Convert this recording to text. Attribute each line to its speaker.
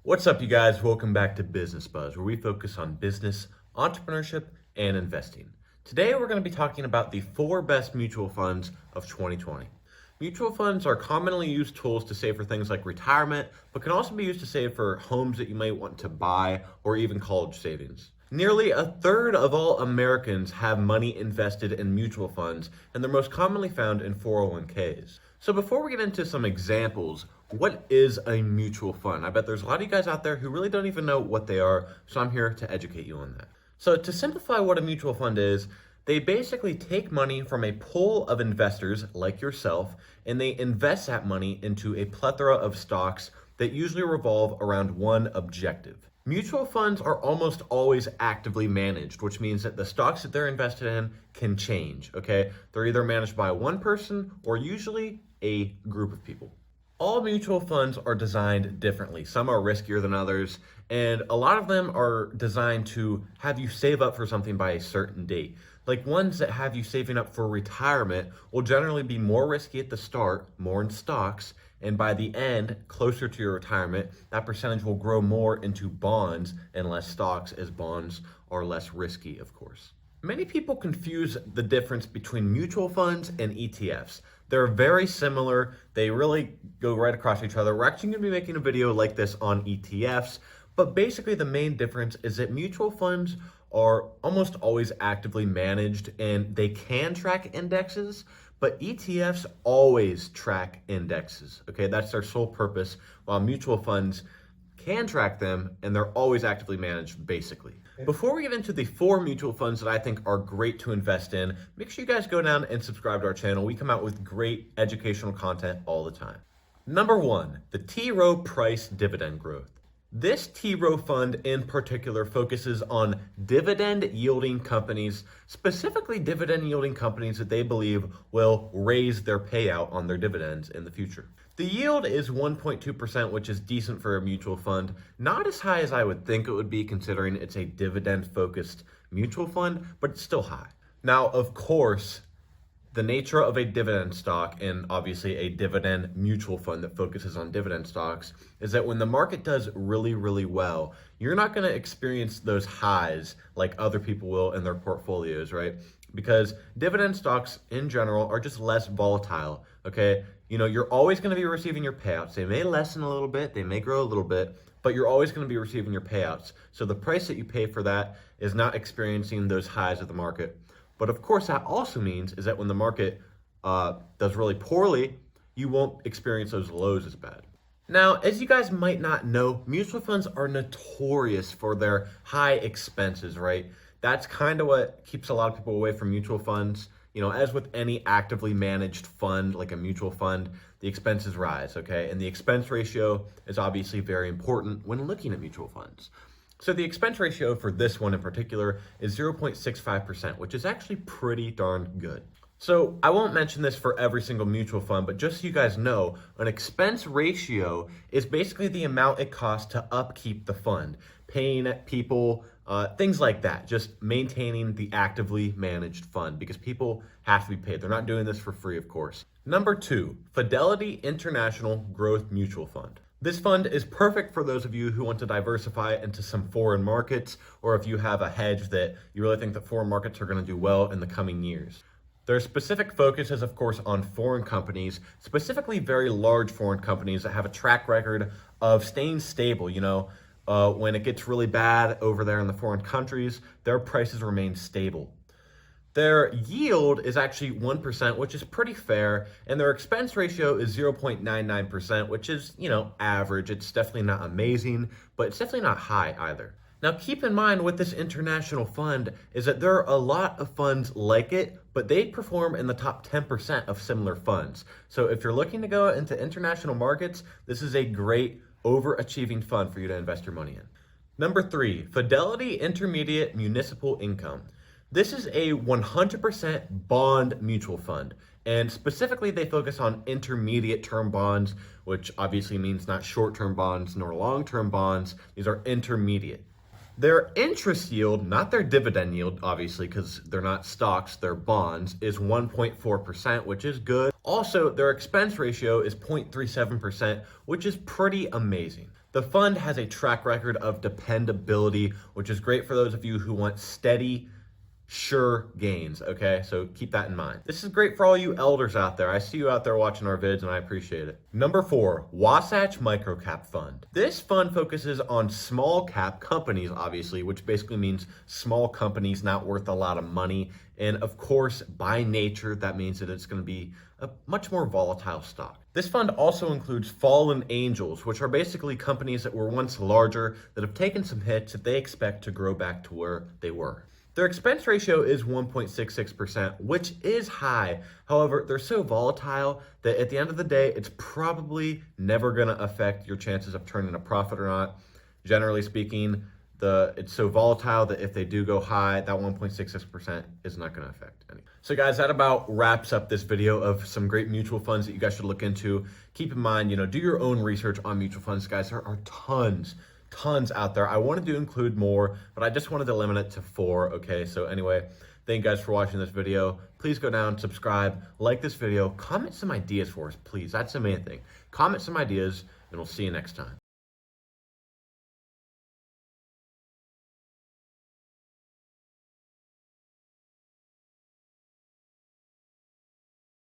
Speaker 1: What's up, you guys? Welcome back to Business Buzz, where we focus on business, entrepreneurship, and investing. Today, we're going to be talking about the 4 best mutual funds of 2020. Mutual funds are commonly used tools to save for things like retirement, but can also be used to save for homes that you might want to buy or even college savings. Nearly a third of all Americans have money invested in mutual funds, and they're most commonly found in 401ks. So before we get into some examples, what is a mutual fund? I bet there's a lot of you guys out there who really don't even know what they are, so I'm here to educate you on that. So to simplify what a mutual fund is, they basically take money from a pool of investors like yourself, and they invest that money into a plethora of stocks that usually revolve around one objective. Mutual funds are almost always actively managed, which means that the stocks that they're invested in can change, okay? They're either managed by one person or usually a group of people. All mutual funds are designed differently. Some are riskier than others, and a lot of them are designed to have you save up for something by a certain date. Like ones that have you saving up for retirement will generally be more risky at the start, more in stocks, and by the end, closer to your retirement, that percentage will grow more into bonds and less stocks, as bonds are less risky, of course. Many people confuse the difference between mutual funds and ETFs. They're very similar. They really go right across each other. We're actually going to be making a video like this on ETFs, but basically the main difference is that mutual funds are almost always actively managed and they can track indexes, but ETFs always track indexes. Okay, that's their sole purpose, while mutual funds can track them and they're always actively managed basically. Before we get into the 4 mutual funds that I think are great to invest in, make sure you guys go down and subscribe to our channel. We come out with great educational content all the time. Number 1, the TROWE Price Dividend Growth. This TROWE fund in particular focuses on dividend yielding companies, specifically dividend yielding companies that they believe will raise their payout on their dividends in the future. The yield is 1.2%, which is decent for a mutual fund. Not as high as I would think it would be considering it's a dividend-focused mutual fund, but it's still high. Now, of course, the nature of a dividend stock and obviously a dividend mutual fund that focuses on dividend stocks is that when the market does really, really well, you're not going to experience those highs like other people will in their portfolios, right? Because dividend stocks in general are just less volatile, okay? You know, you're always going to be receiving your payouts. They may lessen a little bit, they may grow a little bit, but you're always going to be receiving your payouts. So the price that you pay for that is not experiencing those highs of the market. But of course, that also means is that when the market does really poorly, you won't experience those lows as bad. Now, as you guys might not know, mutual funds are notorious for their high expenses, right? That's kind of what keeps a lot of people away from mutual funds. You know, as with any actively managed fund, like a mutual fund, the expenses rise, okay? And the expense ratio is obviously very important when looking at mutual funds. So the expense ratio for this one in particular is 0.65%, which is actually pretty darn good. So I won't mention this for every single mutual fund, but just so you guys know, an expense ratio is basically the amount it costs to upkeep the fund, paying people, things like that, just maintaining the actively managed fund because people have to be paid. They're not doing this for free, of course. Number 2, Fidelity International Growth Mutual Fund. This fund is perfect for those of you who want to diversify into some foreign markets, or if you have a hedge that you really think that foreign markets are going to do well in the coming years. Their specific focus is, of course, on foreign companies, specifically very large foreign companies that have a track record of staying stable. You know, when it gets really bad over there in the foreign countries, their prices remain stable. Their yield is actually 1%, which is pretty fair, and their expense ratio is 0.99%, which is, you know, average. It's definitely not amazing, but it's definitely not high either. Now, keep in mind with this international fund is that there are a lot of funds like it, but they perform in the top 10% of similar funds. So if you're looking to go into international markets, this is a great overachieving fund for you to invest your money in. Number 3, Fidelity Intermediate Municipal Income. This is a 100% bond mutual fund, and specifically they focus on intermediate term bonds, which obviously means not short-term bonds nor long-term bonds. These are intermediate. Their interest yield, not their dividend yield, obviously, because they're not stocks, they're bonds, is 1.4%, which is good. Also, their expense ratio is 0.37%, which is pretty amazing. The fund has a track record of dependability, which is great for those of you who want steady, sure gains, okay? So keep that in mind. This is great for all you elders out there. I see you out there watching our vids and I appreciate it. Number 4, WASATCH MICROCAP Fund. This fund focuses on small cap companies, obviously, which basically means small companies not worth a lot of money. And of course, by nature, that means that it's going to be a much more volatile stock. This fund also includes fallen angels, which are basically companies that were once larger that have taken some hits that they expect to grow back to where they were. Their expense ratio is 1.66%, which is high. However, they're so volatile that at the end of the day, it's probably never going to affect your chances of turning a profit or not. Generally speaking, it's so volatile that if they do go high, that 1.66% is not going to affect any. So guys, that about wraps up this video of some great mutual funds that you guys should look into. Keep in mind, do your own research on mutual funds, guys. There are tons out there. I wanted to include more, but I just wanted to limit it to 4, okay? So anyway, thank you guys for watching this video. Please go down, subscribe, like this video, comment some ideas for us, please. That's the main thing. Comment some ideas, and we'll see you next time.